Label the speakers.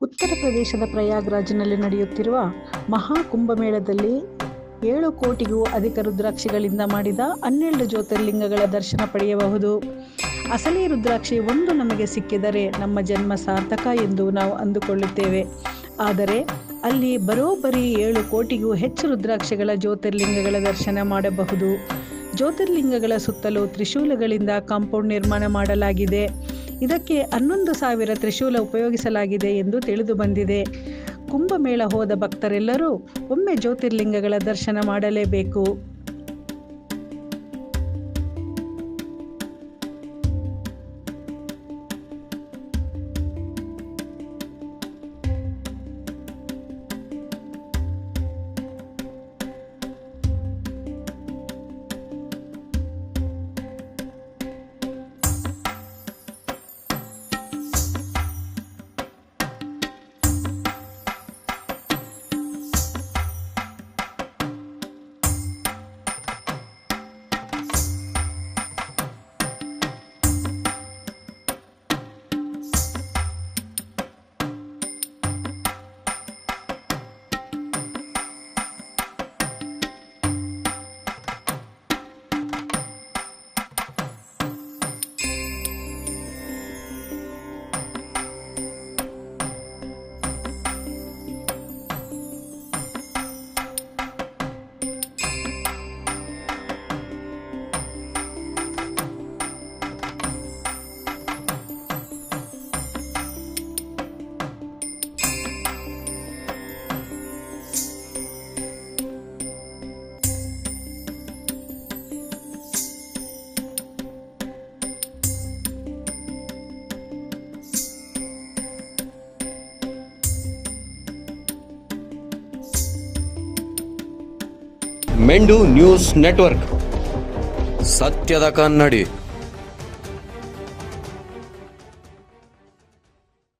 Speaker 1: ಉತ್ತರ ಪ್ರದೇಶದ ಪ್ರಯಾಗ್ರಾಜ್ನಲ್ಲಿ ನಡೆಯುತ್ತಿರುವ ಮಹಾಕುಂಭಮೇಳದಲ್ಲಿ 7 ಕೋಟಿಗೂ ಅಧಿಕ ರುದ್ರಾಕ್ಷಿಗಳಿಂದ ಮಾಡಿದ 12 ಜ್ಯೋತಿರ್ಲಿಂಗಗಳ ದರ್ಶನ ಪಡೆಯಬಹುದು. ಅಸಲಿ ರುದ್ರಾಕ್ಷಿ ಒಂದು ನಮಗೆ ಸಿಕ್ಕಿದರೆ ನಮ್ಮ ಜನ್ಮ ಸಾರ್ಥಕ ಎಂದು ನಾವು ಅಂದುಕೊಳ್ಳುತ್ತೇವೆ. ಆದರೆ ಅಲ್ಲಿ ಬರೋಬ್ಬರಿ 7 ಕೋಟಿಗೂ ಹೆಚ್ಚು ರುದ್ರಾಕ್ಷಿಗಳ ಜ್ಯೋತಿರ್ಲಿಂಗಗಳ ದರ್ಶನ ಮಾಡಬಹುದು. ಜ್ಯೋತಿರ್ಲಿಂಗಗಳ ಸುತ್ತಲೂ ತ್ರಿಶೂಲಗಳಿಂದ ಕಾಂಪೌಂಡ್ ನಿರ್ಮಾಣ ಮಾಡಲಾಗಿದೆ. ಇದಕ್ಕೆ 11,000 ತ್ರಿಶೂಲ ಉಪಯೋಗಿಸಲಾಗಿದೆ ಎಂದು ತಿಳಿದು ಬಂದಿದೆ. ಕುಂಭಮೇಳ ಹೋದ ಭಕ್ತರೆಲ್ಲರೂ ಒಮ್ಮೆ ಜ್ಯೋತಿರ್ಲಿಂಗಗಳ ದರ್ಶನ ಮಾಡಲೇಬೇಕು.
Speaker 2: ಮೆಂಡು ನ್ಯೂಸ್ ನೆಟ್ವರ್ಕ್, ಸತ್ಯದ ಕನ್ನಡಿ.